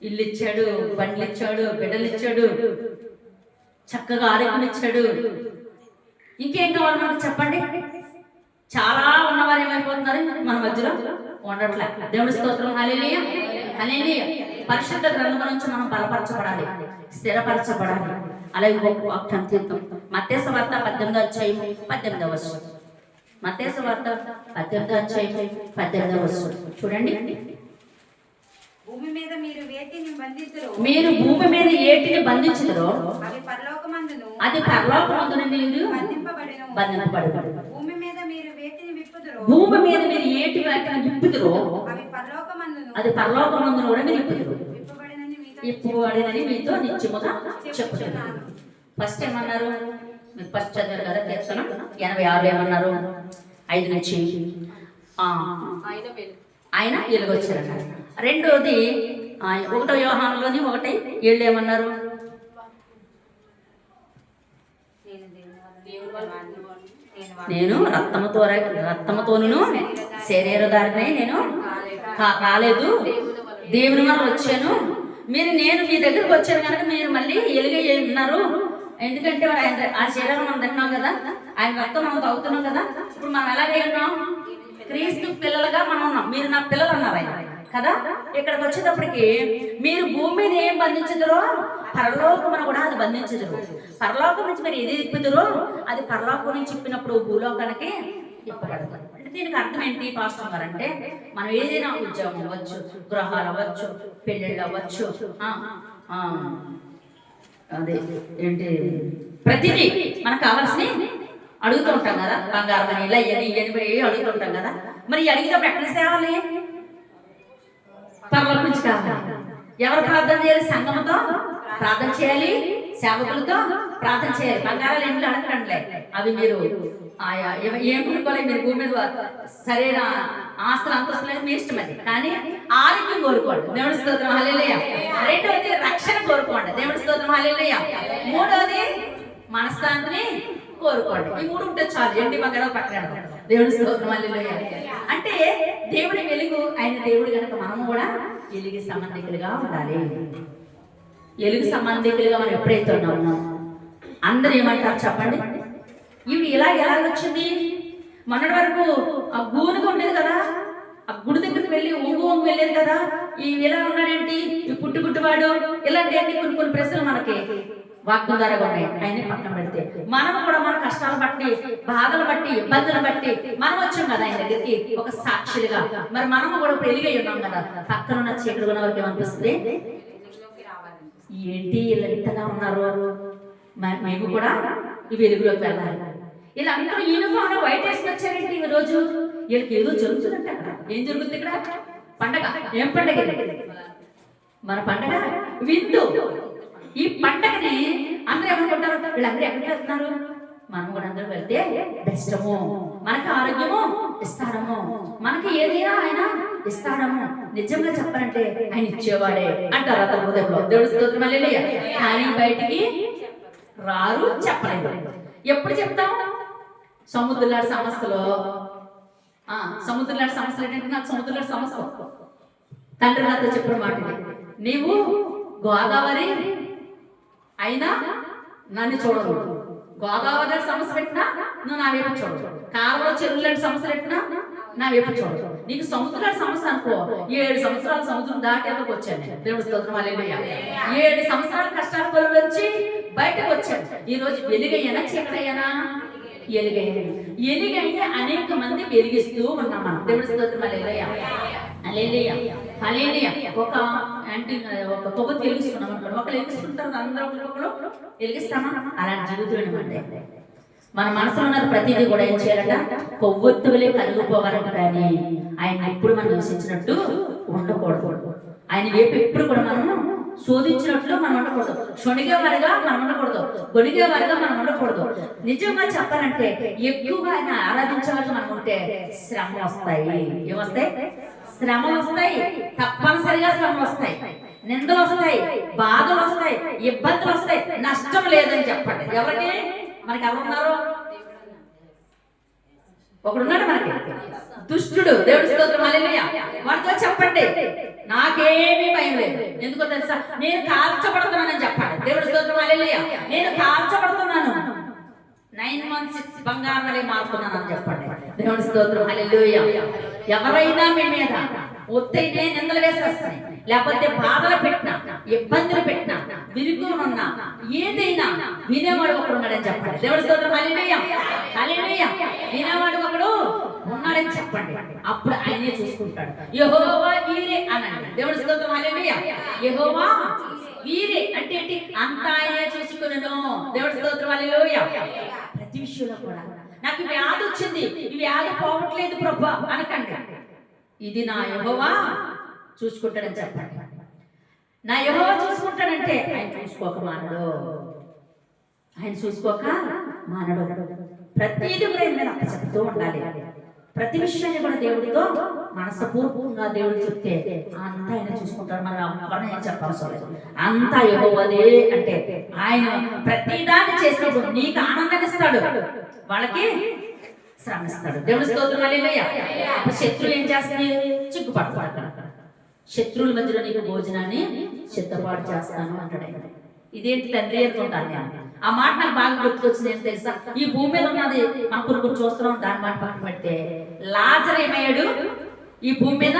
ఇల్లు ఇచ్చాడు, బండ్లు ఇచ్చాడు, బిడ్డలు ఇచ్చాడు, చక్కగా ఆరోగ్యం ఇచ్చాడు. ఇంకేం కావాలి మనకు చెప్పండి? చాలా ఉన్నవారు ఏమైపోతున్నారు మన మధ్యలో ఉండట్లే. దేవుడి స్తోత్రం, హల్లెలూయా, హల్లెలూయా. పరిశుద్ధ గ్రంథం నుంచి మనం బలపరచబడాలి, స్థిరపరచబడాలి. అలాగే వాక్యం తీర్థం మత్తయి సువార్త 18వ అధ్యాయం 18వ వచనం. మత్తయి సువార్త 18వ అధ్యాయం 18వ వచనం చూడండి. భూమి మీద మీరు వేటిని బంధించుదురో, మీరు భూమి మీద ఏటిని బంధించుదురో అది పరలోకమందును అది పరలోకమందున మీరు బంధింపబడును. భూమి మీద మీరు వేటిని విప్పుదురో, భూమి మీద మీరు ఏటి వాటిని విప్పుదురో అవి పరలోకమందును అది పరలోకమందున కూడా మీరు విప్పుదురు. విప్పబడినని మీతో ఇప్పుడని మీతో నిత్యముగా చెప్పుతున్నాను. ఫస్ట్ ఏమన్నారు? మీరు ఫస్ట్ చదివారు కదా కీర్తనం 86 ఏమన్నారు? 5 నుంచి ఆయన వెలుగు. ఆయన వెలుగొచ్చారట. రెండోది 1వ యోహానులోని 1:7 ఏమన్నారు? నేను రక్తముతోను శరీరధారినై నేను రాలేదు, దేవుని వల్ల వచ్చాను. నేను మీ దగ్గరకు వచ్చాను కనుక మీరు మళ్ళీ ఎలుగై ఉన్నారు. ఎందుకంటే ఆయన ఆ శరీరం మనం తిన్నాం కదా, ఆయన రక్తం మనం తాగుతున్నాం కదా. ఇప్పుడు మనం ఎలాగై ఉన్నాం? క్రీస్తు పిల్లలుగా మనం ఉన్నాం. మీరు నా పిల్లలు అన్నారు ఆయన కదా. ఇక్కడికి వచ్చేటప్పటికి మీరు భూమి మీద ఏం బంధించుదురో పరలోకమును కూడా అది బంధించుదురు. పరలోకం నుంచి మీరు ఏది ఇప్పుదురో అది పరలోకం నుంచి చెప్పినప్పుడు భూలోకానికి ఇప్పబడతారు. అంటే దీనికి అర్థం ఏంటి పాస్టర్ గారు అంటే, మనం ఏదైనా ఉద్యోగం అవ్వచ్చు, గృహాలు అవ్వచ్చు, పెళ్ళిళ్ళు అవ్వచ్చు, అదే ఏంటి ప్రతిదీ మనకు కావాల్సి అడుగుతూ ఉంటాం కదా. బంగారం అని ఇలా ఇవన్నీ అడుగుతుంటాం కదా. మరి అడిగినప్పుడు ఎక్కడ తేవాలి? పరలోకం నుంచి కావాలి. ఎవరు ప్రార్థన చేయాలి? సంఘముతో ప్రార్థన చేయాలి, సేవకులతో ప్రార్థన చేయాలి. బంగారాలు ఇంట్లో అడగండి, అవి మీరు ఏం కొనుక్కోలేదు. మీరు భూమి మీద సరైన ఆస్తులు అంతస్తులు మీ ఇష్టం అది, కానీ ఆరోగ్యం కోరుకోండి. దేవుడి స్తోత్రం, హల్లెలూయా. రెండవది రక్షణ కోరుకోండి. దేవుడి స్తోత్రం, హల్లెలూయా. మూడవది మనశ్శాంతిని కోరుకోండి. ఈ 3 ఉంటే చాలు. ఎండి బంగారాలు పక్కన దేవుడి స్తోత్రం, హల్లెలూయా. అంటే దేవుడి వెలుగు ఆయన దేవుడు కనుక మనము కూడా వెలుగు సంబంధికులుగా ఉండాలి. వెలుగు సంబంధికులుగా మనం ఎప్పుడైతే ఉన్నామో అందరూ ఏమంటారు చెప్పండి? ఇవి ఎలాగొచ్చింది? మొన్నటి వరకు ఆ గూనుగా ఉండేది కదా, ఆ గుడి దగ్గరికి వెళ్ళి ఒంగు వెళ్ళేది కదా. ఇవి ఎలా ఉన్నాడేంటి? ఈ పుట్టువాడు ఇలాంటి కొన్ని ప్రశ్నలు మనకి వాక్యం ద్వారా ఉన్నాయి. ఆయన్ని పక్కన పెడితే మనం కూడా మన కష్టాలు బట్టి, బాధలు బట్టి, ఇబ్బందులు బట్టి మనం వచ్చాం కదా ఆయన దగ్గరికి ఒక సాక్షులుగా. మరి మనము కూడా ఇప్పుడు వెలుగై ఉన్నాం కదా. పక్కన ఉన్న చీకటి ఉన్న వరకు ఏమనిపిస్తుంది? ఏంటి వీళ్ళు ఎంతగా ఉన్నారు, మేము కూడా ఈ వెలుగులోకి వెళ్ళాలి. ఇలా అందరూ యూనిఫామ్ వైట్ వేసుకు వచ్చారంటే ఈ రోజు వీళ్ళకి ఏదో జరుగుతుందంటే అక్కడ ఏం జరుగుతుంది? ఇక్కడ పండగ. ఏం పండగ? మన పండగ విందు. ఈ పండగని అందరూ ఏమనుకుంటారు? వీళ్ళందరూ ఎక్కడికి వెళ్తున్నారు? మనం కూడా అందరూ వెళ్తే బెస్టము మనకి ఆరోగ్యము ఇస్తాడము, మనకి ఏదైనా ఆయన ఇస్తాడము. నిజంగా చెప్పాలంటే ఆయన ఇచ్చేవాడే అంటారు అతని హృదయంలో. దేవుడి స్తోత్రం హల్లెలూయా. కానీ బయటికి రారు, చెప్పలేదు. ఎప్పుడు చెప్తాం? సముద్రాల సమస్యలో సముద్రాల సమస్యలు ఏంటంటే నాకు సముద్రాల సమస్య తండ్రి నాతో చెప్పిన మాట ఇది. నీవు గోదావరి అయినా నన్ను చూడదు, గోదావరి సమస్య పెట్టినా నువ్వు నా వైపు చూడదు, కాలంలో చెరువులాంటి సమస్య పెట్టినా నా వైపు చూడదు. నీకు సముద్రాల సమస్య అనుకో, 7 సంవత్సరాలు సముద్రం దాటాక వచ్చాను. దేవుడి స్తోత్రం హల్లెలూయా. 7 సంవత్సరాల కష్టాల పొలం నుంచి బయటకు వచ్చాను. ఈ రోజు వెలుగయ్యానా చీకటయ్యానా? ఎలుగైతే అనేక మంది వెలిగిస్తూ ఉన్నాం మనం. దేవుడి స్తోత్రం హల్లెలూయా. హల్లెలూయా హల్లెలూయా. ఒక పొగ వెలిగిస్తున్నాం అనుకోండి, ఒకరు వెలిగిస్తుంటారు, అందరూ ఒకరు వెలిగిస్తామా? అలాంటి జీవితం అనమాట. మన మనసులో ఉన్న ప్రతిదీ కూడా ఏం చేయాలంట? కొవ్వొత్తులే కరిగిపోవాలంట. కానీ ఆయన ఎప్పుడు మనం నివసించినట్టు ఉండకూడదు. ఆయన వైపు ఎప్పుడు కూడా మనం శోధించినట్లు మనం ఉండకూడదు, శొనిగే వారిగా మనం ఉండకూడదు, గొనిగే వారిగా మనం ఉండకూడదు. నిజంగా చెప్పాలంటే ఎక్కువగా ఆయన ఆరాధించవలసి మనం ఉంటే శ్రమ వస్తాయి. ఏమొస్తాయి? శ్రమలు వస్తాయి, తప్పనిసరిగా శ్రమలు వస్తాయి, నిందలు వస్తాయి, బాధలు వస్తాయి, ఇబ్బందులు వస్తాయి. నష్టం లేదని చెప్పండి. ఎవరికి? మనకి ఎవరున్నారు? ఒకడున్నాడు మనకి, దుష్టుడు. దేవుడి స్తోత్రం హల్లెలూయా. వాడితో చెప్పండి నాకేమీ భయం లేదు. ఎందుకో తెలుసా? నేను కాల్చబడుతున్నానని చెప్పండి. దేవుడి స్తోత్రం హల్లెలూయా. నేను కాల్చబడుతున్నాను, 9 months బంగారం వలె మారుతున్నాను అని చెప్పండి. దేవుడి స్తోత్రం హల్లెలూయా. ఎవరైనా మీ మీద ఒత్తిడి నిందలు వేసేస్తాయి, లేకపోతే బాధలు పెట్టినా, ఇబ్బందులు పెట్టినా, విరుగునున్నా, ఏదైనా వినేవాడు ఒకడు ఉన్నాడని చెప్పండి. దేవుడి స్తోత్రం హల్లెలూయా హల్లెలూయా. వినేవాడు ఒకడు ఉన్నాడని చెప్పండి. అప్పుడు ఆయనే చూసుకుంటాడు. యెహోవా వీరే అనండి. దేవుడి స్తోత్రం హల్లెలూయా. యెహోవా వీరే అంటే ఏంటి? అంతా ఆయనే చూసుకును. దేవుడి స్తోత్రం హల్లెలూయా. ప్రతి విషయంలో కూడా నాకు వ్యాధి వచ్చింది, ఈ వ్యాధి పోవట్లేదు ప్రభు అనకండి. ఇది నా యెహోవా చూసుకుంటాడని చెప్పండి. నా యెహోవా చూసుకుంటాడంటే ఆయన చూసుకోక మానడు, ఆయన చూసుకోక మానడు. ప్రతిదీ కూడా ఆయన అప్పచెప్తూ ఉండాలి. ప్రతి విషయాన్ని కూడా దేవుడితో మనస్ఫూర్తిగా దేవుడు చెప్తే అంతా ఆయన చూసుకుంటాడు. మనం ఎవరిని ఏం చెప్పవసరం లేదు, అంతా యెహోవాదే అంటే ఆయన ప్రతిదాన్ని చేసినప్పుడు నీకు ఆనందాన్ని ఇస్తాడు, వాళ్ళకి శ్రమిస్తాడు. దేవుడి స్తోత్రం హల్లెలూయా. శత్రువు ఏం చేస్తుంది? చిక్కుపడతాడు. శత్రువుల మధ్యలో నీకు భోజనాన్ని సిద్ధపాటు చేస్తాను అంటాడు ఆయన. ఇదేంటి తండ్రి అనుకుంటాను నేను. ఆ మాట నాకు బాగా గుర్తుకొచ్చింది. ఏం తెలుసా? ఈ భూమి మీద ఉన్నది మనం కొన్ని చూస్తున్నాం, దాని మాట పక్కన పెడితే లాజరు ఏమయ్యాడు? ఈ భూమి మీద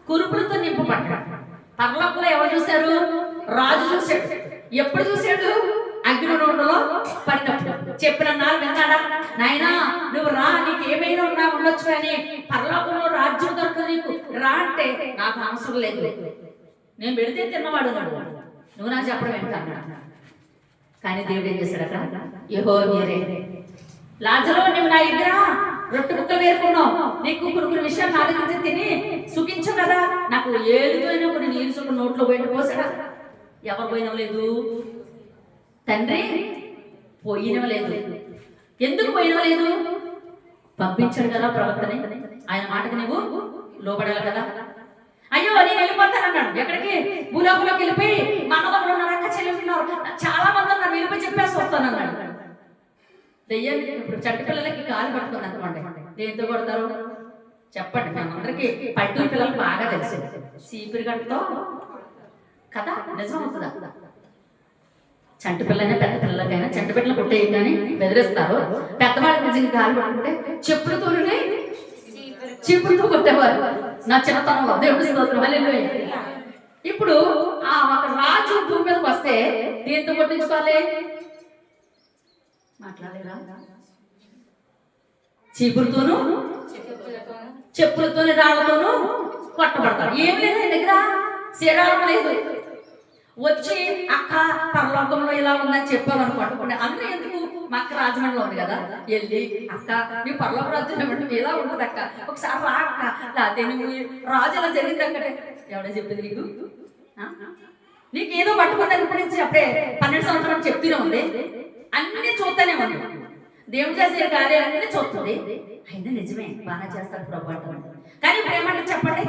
కురుపులతో నింపబడ్డాడు. పరలోకంలో ఎవరు చూశారు? రాజు చూశాడు. ఎప్పుడు చూశాడు? అగ్నిగుండంలో పడినప్పుడు. చెప్పిన నాలుగు విన్నాడా? నాయనా నువ్వు రా, నీకు ఏమైనా ఉన్నా ఉండొచ్చు, కానీ పరలోకంలో రాజ్యం దొరకదు నీకు, రా అంటే నాకు అవసరం లేదు, నేను పెడితే తిన్నవాడు నువ్వు నాకు చెప్పడం ఏంటన్నా. కానీ దేవుడు ఏం చేశాడు అక్కడ? యెహోవా వీరే. లాజరు నువ్వు నా దగ్గర రొట్టె ముక్కలు వేరుకున్నావు, నీకు కొన్ని విషయాలు నా దగ్గర తిని సుఖించవు కదా. నాకు ఏలుతో కొన్ని నీరు చొప్పున నోట్లో పోయిన పోసాడా? ఎవరు పోయినవలేదు? తండ్రి పోయినవలేదు. ఎందుకు పోయినవలేదు? పంపించాడు కదా ప్రవక్తని, ఆయన మాటకు నువ్వు లోబడాలి కదా. అయ్యో నేను వెళ్ళిపోతానన్నాడు. ఎక్కడికి? భూలోకంలోకి వెళ్ళిపోయి మనదమ్ములు ఉన్నారు, అక్క చెల్లెలు ఉన్నారు, చాలా మంది ఉన్నారు, వెళ్ళిపోయి చెప్పేసి వస్తానన్నాడు. దెయ్యాన్ని ఇప్పుడు చట్ట పిల్లలకి కాలు పట్టుకుంది అనుకోండి, దేంతో కొడతారు చెప్పండి? మనందరికి పట్టు పిల్లలకు బాగా తెలుసు. సీపిరి గంటతో కదా నిజం అవుతుందా? చంటి పిల్లైనా పెద్ద పిల్లలకైనా చంటి పిల్లలు పుట్టేయి కానీ బెదిరిస్తారు. పెద్దవాళ్ళకి నిజంగా కాలు పట్టుకుంటే చెప్పులతోనే చీపులతో కొట్టేవారు నా చిన్నతనంలో. దేవుడి స్తోత్రం హల్లెలూయా. ఇప్పుడు ఆ ఒక రాజు భూమి మీదకి వస్తే దేంతో కొట్టించుకోవాలి? మాట్లాడలేరా? చీపులతోనూ చెప్పులతోని రాళ్ళతోనూ కొట్టబడతాడు. ఏం లేదు ఆయన దగ్గర, శరీరం లేదు. వచ్చి అక్క పరలోకంలో ఇలా ఉందని చెప్పామనుకోండి, అందరూ ఎందుకు? మా అక్క రాజమండ్రిలో ఉంది కదా, వెళ్ళి అక్క నీ పరలోక రాజ్యం ఇలా ఉంటుంది అక్క, ఒకసారి రా అక్క, లేకపోతే నువ్వు రాజు ఎలా జరిగింది అక్కడే. ఎవడో చెప్పింది నీకు? నీకేదో పట్టుకుంటే ఇప్పటి నుంచి అప్పుడే 12 సంవత్సరాలు చెప్తూనే ఉంది, అన్ని చూస్తూనే ఉంది. దేవుడు చేసే కార్యాలన్నీ చూస్తుంది. అయినా నిజమే బాగా చేస్తాడు ప్రభు అంటారు. కానీ ఇప్పుడు ఏమంటే చెప్పండి,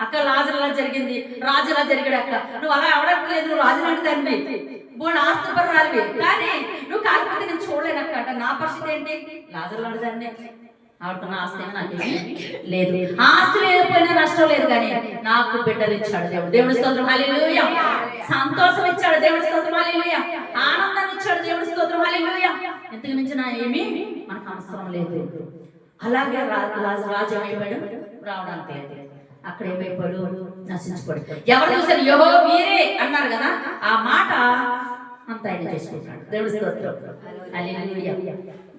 అక్క లాజరులా జరిగింది, రాజులా జరిగాడు. అక్క నువ్వు అలా అవడానికి లేదు, నువ్వు రాజు లాంటి తండ్రి, బోడు ఆస్తిపరాలివి, కానీ నువ్వు కాకపోతే నేను చూడలేను అక్క అంటే నా పరిస్థితి ఏంటి? లాజరు లాంటి దాన్ని ఆవిడకున్న ఆస్తి నాకేమీ లేదు. ఆస్తి లేకపోయినా నష్టం లేదు, కానీ నాకు బిడ్డలు ఇచ్చాడు దేవుడు. దేవుడి స్తోత్రం హల్లెలూయా. సంతోషం ఇచ్చాడు దేవుడి స్తోత్రం హల్లెలూయా. ఆనందాన్ని ఇచ్చాడు దేవుడి స్తోత్రం హల్లెలూయా. ఇంతకు మించిన ఏమీ మనకు అవసరం లేదు. అలాగే రాజు ఏమైపోయాడు? రావడానికి లేదు. అక్కడ ఏమైపోయాడు? నశించిపోయాడు. ఎవరు చూసారు? యెహోవా మీరే అన్నారు కదా, ఆ మాట అంత ఆయన చేసుకుంటాడు. దేవుడి స్తోత్రం హల్లెలూయా.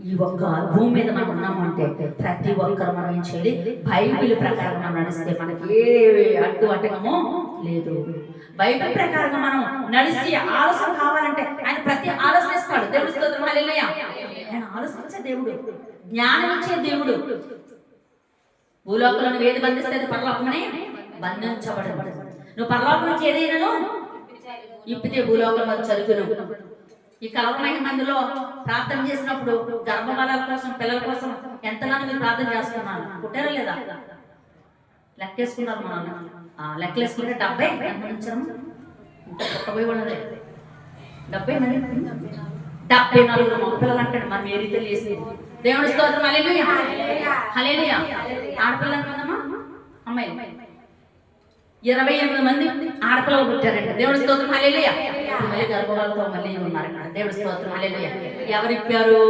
ఈ ఒక్క భూమి మీద మనం ఉన్నాము అంటే ప్రతి ఒక్కరు మనం ఏం చేయాలి? బైబిల్ ప్రకారం మనం నడిస్తే మనకి ఏ అడ్డమో లేదు. బైబిల్ ప్రకారంగా మనం నడిచి ఆలోచన కావాలంటే ఆయన ప్రతి ఆలోచన ఇస్తాడు. దేవుడి స్తోత్రం హల్లెలూయా. ఆయన ఆలోచించే దేవుడు, జ్ఞానం ఇచ్చే దేవుడు. భూలోకంలో ఏది బంధిస్తే పరలోకమని బంధించబడదు. నువ్వు పరలోకం నుంచి ఏదైనా ఇప్పితే భూలోకంలో చదువును. ఈ కలవమైన మందిలో ప్రార్థన చేసినప్పుడు గర్భఫలాల కోసం, పిల్లల కోసం ఎంతగానో మీరు ప్రార్థన చేస్తున్నారు. పుట్టారా లేదా? లెక్కేసుకున్నారు. మనం లెక్కలేసుకుంటే 70 ఎంతమంది పుట్టబోయి ఉన్నది 70 మంది, 74 మగపిల్లలు అంటాడు. మనం ఏ రీతిలో చేసి దేవుడి స్తోత్రం హల్లెలూయా హల్లెలూయా. ఆడపిల్లలు ఎంతమందమ్మా? అమ్మాయి 28 మంది ఆడపిల్లలు పుట్టారంట. దేవుడి స్తోత్రం హల్లెలూయా. మళ్ళీ గర్భవాళ్ళతో మళ్ళీ ఉన్నారు. దేవుడి స్తోత్రం హల్లెలూయా. ఎవరిప్పారు?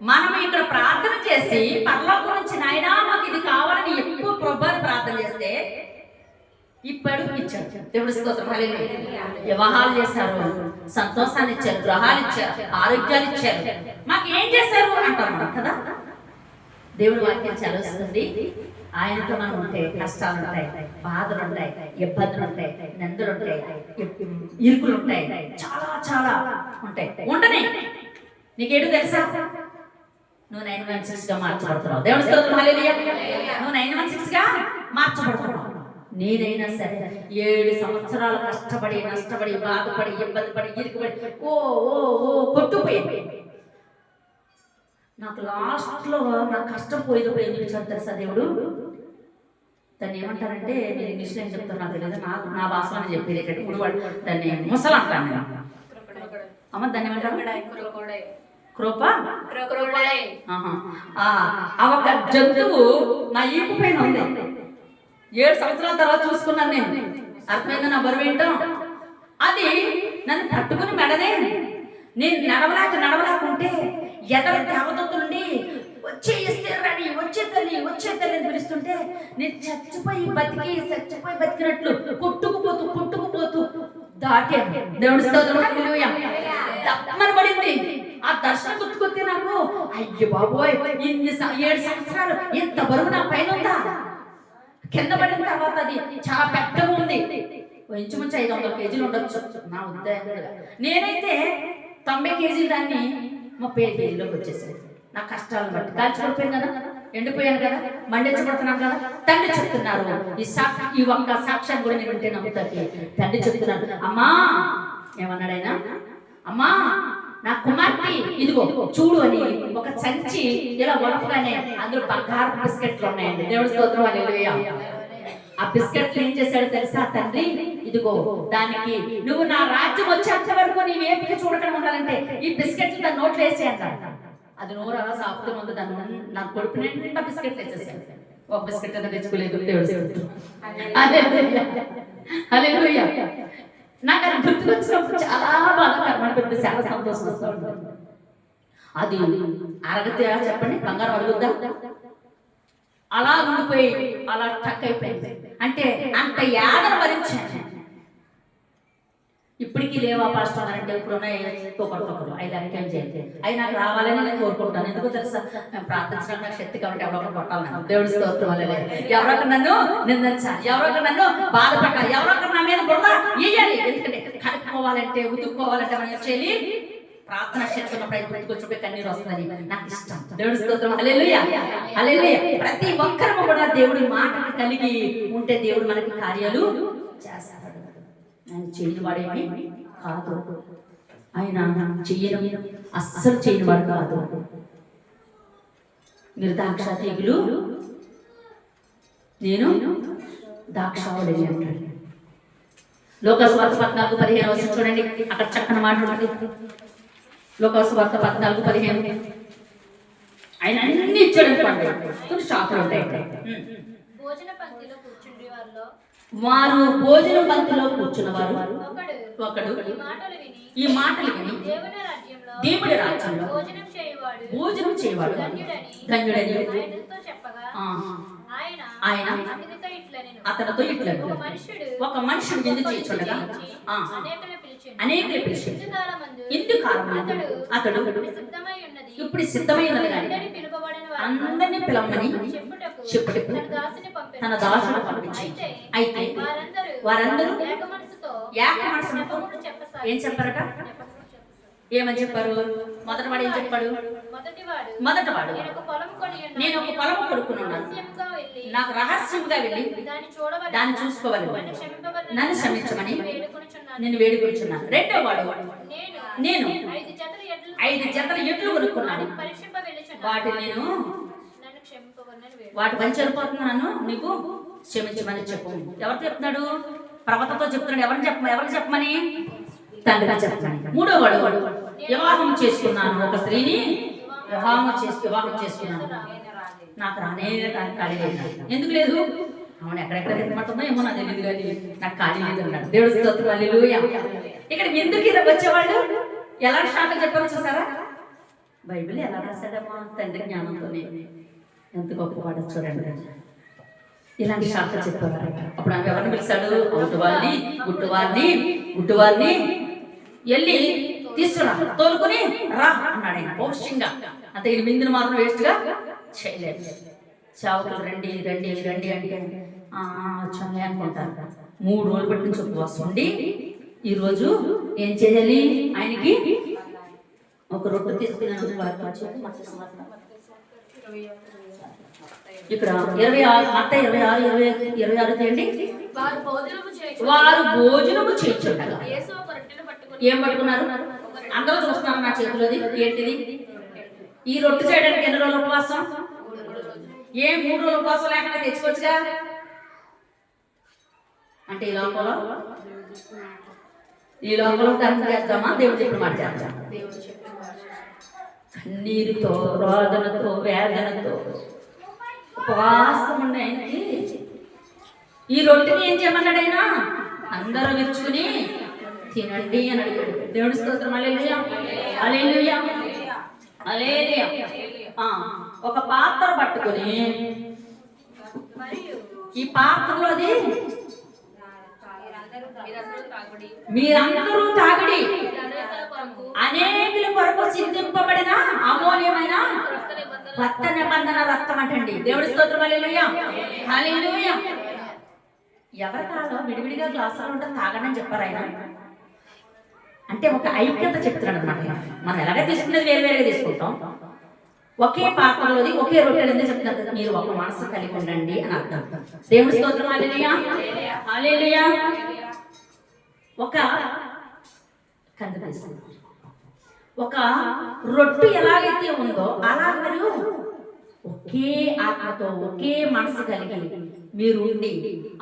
మనం ఇక్కడ ప్రార్థన చేసి పరలోకం నుంచి నాయనా మాకు ఇది కావాలని ఎక్కువ ప్రభువుని ప్రార్థన చేస్తే ఇప్పుడు ఇచ్చారు. దేవుడి స్తోత్రం హల్లెలూయా. వివాహాలు చేశారు, సంతోషాన్ని ఇచ్చారు, గృహాలు ఇచ్చారు, ఆరోగ్యాలు ఇచ్చారు. మాకు ఏం చేశారు అంటాం కదా. దేవుడి వాక్యం చదివిస్తుంది. ఆయనతో మనం ఉంటే కష్టాలు ఉంటాయి, బాధలు ఉంటాయి, ఇబ్బందులు ఉంటాయి, నిందలు ఉంటాయి, ఇరుకులు ఉంటాయి, చాలా చాలా ఉంటాయి. ఉండనే నీకేంటో తెలుసా? నువ్వు 916 గా మార్చబడుతున్నావు. దేవుడి స్తోత్రం హల్లెలూయా. నువ్వు 916 గా మార్చబడుతున్నావు. నేనైనా సరే 7 సంవత్సరాలు కష్టపడి, నష్టపడి, బాధపడి, ఇబ్బంది పడి, ఇరుకుపడి ఓ ఓ ఓ కొట్టుపోయి నాకు లాస్ట్ లో నా కష్టం పోయేటప్పుడు ఏం చూపించాడు తెలుసా దేవుడు? దాన్ని ఏమంటారంటే, నేను ఇంగ్లీష్లో ఏం చెప్తాను నాకు తెలియదు, నా భాషలో చెప్పేది ఏంటంటే ముడివాడు, దాన్ని ముసలు అంటాను నేను. అమ్మ దాన్ని ఏమంటారు? కృప. ఆ ఒక జంతువు నా ఈపు పైన ఉంది. 7 సంవత్సరాల తర్వాత చూసుకున్నాను నేను. అర్థమైందా నా బరువు ఏంటో? అది నన్ను పట్టుకుని మెడనే నేను నడవలేకుంటే ఎదరు దేవదత్తుల నుండి వచ్చే ఇస్తేరాని, వచ్చే తల్లి అని పిలుస్తుంటే నేను చచ్చిపోయి బతికినట్లు కొట్టుకుపోతూ దాటాను. దేవుడి స్తోత్రం హల్లెలూయా. దమ్మని పడింది. ఆ దర్శనం గుర్తుకొస్తే నాకు అయ్యో బాబోయ్, 7 సంవత్సరాలు ఎంత బరువు నా పైన ఉందా? కింద పడిన తర్వాత అది చాలా పెద్దగా ఉంది. ఇంచుమించు 500 కేజీలు ఉండొచ్చు నా ఉద్దేశంగా. నేనైతే 90 కేజీలు దాన్ని 35 కేజీలోకి వచ్చేసాను. నా కష్టాలను బట్టి కాల్చిపడిపోయాను కదా, ఎండిపోయాను కదా, మండించబడుతున్నాను కదా. తండ్రి చెప్తున్నారు, ఈ ఒక్క సాక్ష్యం కూడా నేను ఉంటే నమ్ముతాకి. తండ్రి చెప్తున్నాడు, అమ్మా ఏమన్నాడైనా, అమ్మా నా కుమార్తె ఇదిగో చూడు అని ఒక సంచి ఇలా వడపగానే అందులో బంగారు బిస్కెట్లు ఉన్నాయండి. దేవుడి స్తోత్రం హల్లెలూయా. ఆ బిస్కెట్లు ఏం చేశాడు తెలుసా తండ్రి? ఇదిగో దానికి నువ్వు నా రాజ్యం వచ్చేంత వరకు నీ వేపిక చూడకుండా ఉండాలంటే ఈ బిస్కెట్లు దాని నోట్లు వేసే అంటాడు. అది నోరు అలా సాపుతూ ఉంది. దాన్ని నా కొడుకు నిండా బిస్కెట్లు వేసేసాడు. ఒక బిస్కెట్ అయితే తెచ్చుకోలేదు. దేవుడి స్తోత్రం హల్లెలూయా. నాకు అది గుర్తుకొచ్చినప్పుడు చాలా బాధాకరం అనిపిస్తుంది, చాలా సంతోషం వస్తూ ఉంటుంది. అది అరగతే చెప్పండి, బంగారం అడుగుద్దా? అలా ఉండిపోయి అలా టక్ అయిపోయింది. అంటే అంత యాదన భరించాను. ఇప్పటికీ లేవా పాస్టర్ అంటే ఇప్పుడున్న ఒకరికొకరు 5 అంకెలు చేయండి. అవి నాకు రావాలని నేను కోరుకుంటాను. ఎందుకు తెలుసా? మేము ప్రార్థించడం నాకు శక్తి కాబట్టి ఎవరొకరు కొట్టాలి. దేవుడి స్తోత్రం వల్ల ఎవరొకరు నన్ను నిందించాలి, ఎవరొకరు నన్ను బాధపడాలి, ఎవరొకరు నా మీద బురద వేయాలి. ఎందుకంటే కడుక్కోవాలంటే, ఉతుక్కోవాలంటే మనం చేయాలి. ప్రార్థన శక్తి ఉన్నప్పుడు గుర్తుకొచ్చిపోయి కన్నీరు వస్తుంది. నాకు ఇష్టం. దేవుడి స్తోత్రం హల్లెలూయా హల్లెలూయా. ప్రతి ఒక్కరూ కూడా దేవుడి మాటకు కలిగి ఉంటే దేవుడు మనకి కార్యాలు చేస్తాడు. ఆయన చేయని వాడేమి కాదు. ఆయన చెయ్యని అస్సలు చేయని వాడు కాదు. మీరు ద్రాక్ష తీగులు, నేను ద్రాక్షావళి అంటాడు. లోకస్వార్త 14:15 చూడండి, అక్కడ చక్కని మాట ఉంటుంది. లోకస్వార్త 14:15 ఆయన అన్ని ఇచ్చాడు అనుకోండి, కొన్ని షాపులు ఉంటాయి. భోజన పంక్తిలో కూర్చుండి వారిలో వారు భోజన పంక్తిలో కూర్చున్నవారు ఒకడు ఈ మాటలు విని దేవుడి రాజ్యంలో భోజనం చేయవాడు ధన్యుడని ఆయన అతనితో ఇట్లను ఒక మనుషుడు విందు చేయుచుండగా అనేకులు పిలిచి ఇందుకాలమందు అతడు ఇప్పుడు సిద్ధమైనది కానీ అందరినీ పిలవమని చెప్పుటకు తన దాసును పంపించి, అయితే వారందరూ ఏక మనసుతో ఏం చెప్పారట? ఏమని చెప్పారు? మొదటివాడు ఏం చెప్పాడు? మొదటివాడు నేను ఒక పొలం కొనుక్కున్నాను, నాకు రహస్యంగా వెళ్ళి దాన్ని చూసుకోవాలి, నన్ను క్షమించమని నేను వేడుకొచ్చున్నాను. రెండో వాడు నేను 5 జతల ఎడ్లు కొనుక్కున్నాను, వాటి పని చనిపోతున్నాను, నీకు క్షమించమని చెప్పు. ఎవరు చెప్తున్నాడు? ప్రవక్తతో చెప్తున్నాడు. ఎవరికి చెప్పమని? తండ్రిగా చెప్తున్నాడు. మూడో వాడు వివాహం చేసుకున్నాను, ఒక స్త్రీని వివాహం చేసుకున్నాను, నాకు రానే ఖాళీ లేదు. ఎందుకు లేదు? అవును, ఎక్కడెక్కడ తినమంటుందో ఏమో నాకు తెలియదు, కానీ నాకు ఖాళీ లేదు అన్నాడు. దేవుడు స్తోత్రం, హల్లెలూయా. ఇక్కడ ఎందుకు ఇలా వచ్చేవాళ్ళు ఎలా శాఖ చెప్పారు చూసారా? బైబిల్ ఎలా రాశాడమ్మా? తండ్రి జ్ఞానంతోనే. ఎంత గొప్పవాడు చూడండి. ఇలాంటి శాఖ చెప్పారు. అప్పుడు ఆమె ఎవరిని పిలిచాడు? గుట్టువారిని వెళ్ళి తీసుకురా, తోలుకుని రా అన్నాడు ఆయన పౌష్యంగా. అంతే, ఇది మిందిని మాత్రం వేస్ట్ గా చేయలేదు. చావుకులు రండి రండి రండి అంటే వచ్చామే అనుకుంటారు. 3 రోజులు బట్టి నుంచి ఉపవాసం ఉండి ఈరోజు ఏం చేయాలి? ఆయనకి ఒక రొట్టె తీసుకున్నాను. ఇక్కడ 26 చేయండి. వారు భోజనము చేయించుండగా ఏం పట్టుకున్నారు? అందరూ చూస్తున్నారు నా చేతిలోది. ఏంటిది? ఈ రొట్టె చేయడానికి ఎన్ని రోజుల ఉపవాసం? 3 రోజుల ఉపవాసం లేకుండా తెచ్చుకోవచ్చుగా. అంటే ఈ లోపల కర్మ చేద్దామా? దేవుడు చెప్పిన మాట చేద్దాం. కన్నీరుతో, రోదనతో, వేదనతో ఉపవాసం ఉండే ఆయనకి ఈ రొట్టెని ఏం చేయమన్నాడు? ఆయన అందరూ విరుచుకుని తినండి అని అడిగాడు. దేవుడి స్తోత్రం, హల్లెలూయా, హల్లెలూయా, హల్లెలూయా. ఒక పాత్ర పట్టుకుని ఈ పాత్రలోది మీరందరూ తాగడి, అనేకుల కొరకు సిద్ధింపబడిన అమూల్యమైన కొత్త నిబంధన రక్తం అంటండి. దేవుడి స్తోత్రం, హల్లెలూయా, హల్లెలూయా. ఎవరి కాలం విడివిడిగా గ్లాసులు ఉంటే తాగడని చెప్పారు ఆయన. అంటే ఒక ఐక్యత చెప్తున్నాడు అనమాట. మనం ఎలాగ తీసుకునేది వేరువేరుగా తీసుకుంటాం. ఒకే పాత్రలోది ఒకే రొట్టెలు ఎందుకు చెప్తున్నారు? మీరు ఒక మనసు కలిగి ఉండండి అని అర్థం. దేవుడి స్తోత్రం, హల్లెలూయా, హల్లెలూయా. ఒక రొట్టె ఎలాగైతే ఉందో అలా మీరు ఒకే ఆత్మతో ఒకే మనసు కలిగి మీరు ఉండి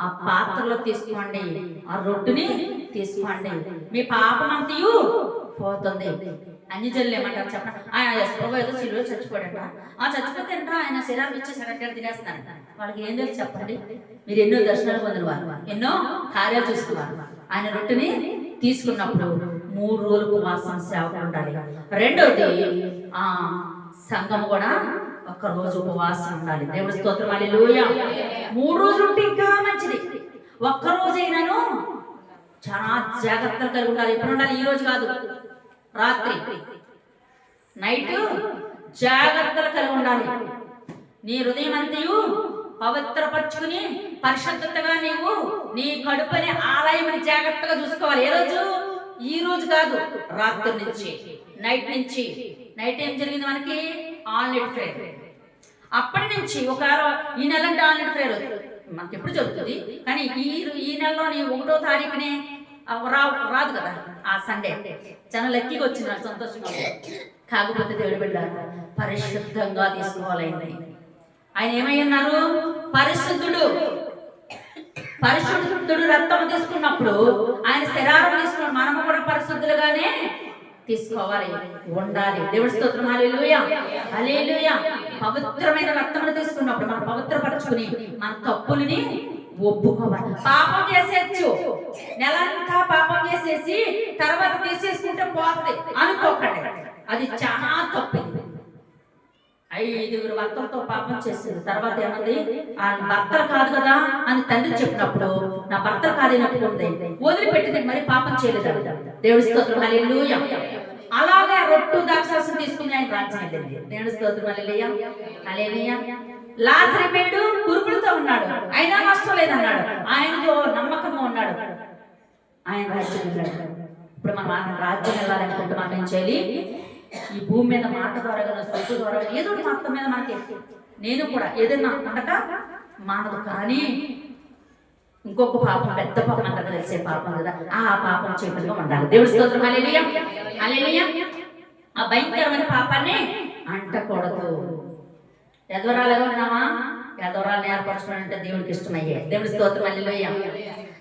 ఆ పాత్రలో తీసుకోండి, ఆ రొట్టెని తీసుకోండి, మీ పాపమంతయు పోతుంది. అన్ని జల్లు ఏమంటారు చెప్పండి? ఆయన ఏదో సిలువలో చచ్చిపోయాడంట. చచ్చిపోతే ఆయన శరీరం ఇచ్చేసారంటే తినేస్తున్నారంట. వాళ్ళకి ఏం తెలుసు చెప్పండి? మీరు ఎన్నో దర్శనాలు పొందిన వారు, ఎన్నో కార్యాలు చూసుకున్నారు. ఆయన రొట్టెని తీసుకున్నప్పుడు 3 రోజులు ఉపవాసం సేవకు ఉండాలి. రెండవది సంఘం కూడా 1 రోజు ఉపవాసం ఉండాలి. దేవుడి స్తోత్రం, హల్లెలూయా. 3 రోజులు ఉంటే ఇంకా మంచిది. 1 రోజైనాను చాలా జాగ్రత్తలు కలిగి ఉండాలి. ఎప్పుడు ఉండాలి? ఈ రోజు కాదు, రాత్రి నైట్ జాగ్రత్తలు కలిగి ఉండాలి. నీ హృదయం అంతయు పవిత్రపరచుకుని పరిశుద్ధతగా నీవు నీ కడుపుని ఆలయమని జాగ్రత్తగా చూసుకోవాలి. ఏ రోజు? ఈ రోజు కాదు, రాత్రి నుంచి నైట్ నుంచి. నైట్ ఏం జరిగింది మనకి? All night prayer. అప్పటి నుంచి ఒక ఈ నెల అంటే ఆల్నైట్ ప్రేయర్ మనకి ఎప్పుడు జరుగుతుంది, కానీ ఈ నెలలోని 1వ తారీఖునే రాదు కదా ఆ సండే చాలా లక్కీగా వచ్చింది, నాకు సంతోషంగా ఉంది. కాకపోతే దేవుడి బిడ్డ పరిశుద్ధంగా తీసుకోవాలి. ఆయన ఏమై ఉన్నారు? పరిశుద్ధుడు. పరిశుద్ధుడు రక్తం తీసుకున్నప్పుడు ఆయన శరీరం తీసుకున్నాడు, మనము కూడా పరిశుద్ధులుగానే తీసుకోవాలి, ఉండాలి. దేవుడి స్తోత్రం. హల్లెలూయా, హల్లెలూయా. పవిత్రమైన రక్తమును తీసుకున్నప్పుడు మనం పవిత్రపరచుకుని మన తప్పుల్ని ఒప్పుకోవాలి. పాపం చేసేయచ్చు, నెలంతా పాపం చేసేసి తర్వాత తీసేసుకుంటే పోతుంది అనుకోకండి, అది చాలా తప్పు. 5 భర్తలతో పాపం చేసింది, తర్వాత ఏమంది? ఆ భర్తలు కాదు కదా అని తండ్రి చెప్పినప్పుడు నా భర్తలు కాదైనప్పుడు వదిలిపెట్టింది, మరి పాపం చేయలేదు. దేవుడి స్తోత్రం. హల్లెలూయా. అలాగే రొట్టు ద్రాక్షారసం తీసుకుని ఆయన రాజ్యం వెళ్ళింది. దేవుడి స్తోత్రం. హల్లెలూయా, హల్లెలూయా. లాజరు కురుపులతో ఉన్నాడు, అయినా నష్టం లేదన్నాడు, ఆయనతో నమ్మకంగా ఉన్నాడు, ఆయన రాజ్యం వెళ్ళాడు. ఇప్పుడు మనం రాజ్యం వెళ్ళాలనుకుంటే మనం ఏం చేయాలి? ఈ భూమి మీద మాట ద్వారా కదా, సొత్తు ద్వారా ఏదో మొత్తం మీద మనకి, నేను కూడా ఏదైనా అనక మానదు. కానీ ఇంకొక పాపం, పెద్ద పాపం అంతా తెలిసే పాపం కదా, ఆ పాపం చేయకుండా ఉండాలి. దేవుడి స్తోత్రం. హల్లెలూయా, హల్లెలూయా. ఆ భయంకరమైన పాపాన్ని అంటకూడదు. ఎదవరాలుగా ఉన్నామా? ఎదవరాలను ఏర్పరచుకోవాలంటే దేవుడికి ఇష్టమయ్యే. దేవుడి స్తోత్రం. హల్లెలూయా.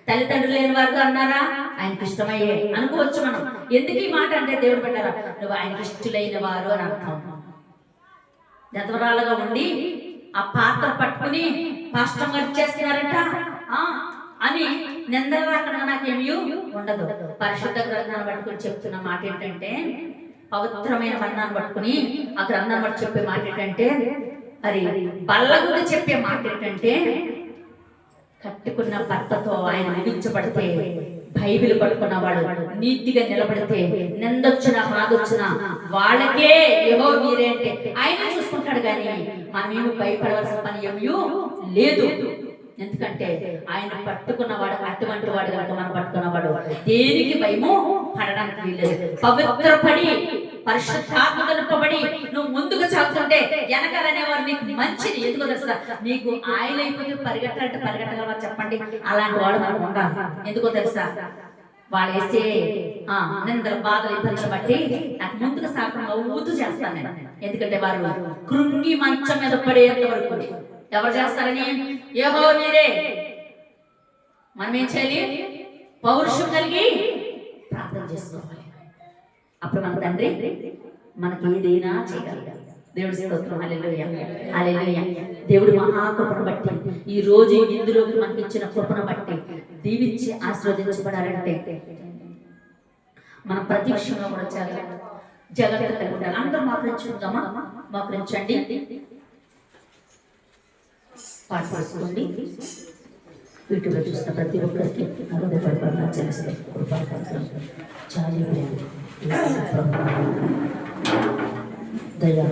తల్లిదండ్రులు లేని వారు అన్నారా? ఆయనకి ఇష్టమయ్యే అనుకోవచ్చు మనం. ఎందుకు ఈ మాట అంటే దేవుడు పెట్టారా, నువ్వు ఆయనకి ఇష్టలైన వారు అని అర్థం. ఎదవరాలుగా ఉండి ఆ పాత్ర పట్టుకుని పాస్టర్ గారు చేస్తున్నారంట అని నిందలు రాకుండా నాకేమీ ఉండదు. పరిశుద్ధ గ్రంథాన్ని పట్టుకుని చెప్తున్న మాట ఏంటంటే, పవిత్రమైన బంధాన్ని పట్టుకుని ఆ గ్రంథాన్ని బట్టి చెప్పే మాట ఏంటంటే, మరి బల్ల గురించి చెప్పే మాట ఏంటంటే, కట్టుకున్న భర్తతో ఆయన ముగించబడితే, బైబిల్ పట్టుకున్న వాడు నీతిగా నిలబడితే, నిందొచ్చినా బాధొచ్చినా వాళ్ళకే ఏవో మీరే అంటే ఆయన చూసుకుంటాడు. కానీ మనమేమి భయపడవలసిన పని ఏమీ లేదు. ఎందుకంటే ఆయన పట్టుకున్నవాడు అటువంటి వాడు కనుక మనం పట్టుకున్నవాడు దేనికి భయము పడడానికి వీల్లేదు. పవిత్రపడి పరిశుద్ధాత్మ నింపబడి నువ్వు ముందుకు సాగుతుంటే వెనకాలనేవారు నీకు మంచిది. ఎందుకో తెలుసా? నీకు ఆయన అయిపోతే పరిగెట్టాలంటే పరిగెట్టగలవా చెప్పండి? అలాంటి వాడు మనం ఉండాలి. ఎందుకో తెలుసా? వాడు వేసే నిందల బాధలు ఇబ్బందులు బట్టి నాకు ముందుకు సాగకుండా ఊతు చేస్తాను నేను. ఎందుకంటే వారు కృంగి మంచం మీద పడేంత వరకు ఎవరు చేస్తారని? యెహోవా మీరే. మనం ఏం చేయాలి? పౌరుషం కలిగి ప్రార్థన చేసుకోవాలి. అప్పుడు మన తండ్రి మనకి ఏదైనా చేయగలగాలి. దేవుడి స్తోత్రం. హల్లెలూయా, హల్లెలూయా. దేవుడి మహాకృపను బట్టి ఈ రోజు ఇందులోకి మనకి ఇచ్చిన కృపను బట్టి దీవించి ఆశీర్వదించబడాలంటే మనం ప్రతి విషయంలో కూడా జాగ్రత్త కలిగి ఉండాలి. అందరూ మోకరించుకుందామా? మోకరించండి, పాట పాడుకోండి. యూట్యూబ్లో చూసిన ప్రతి ఒక్కరికి హృదయపూర్వకంగా చేస్తారు. దయా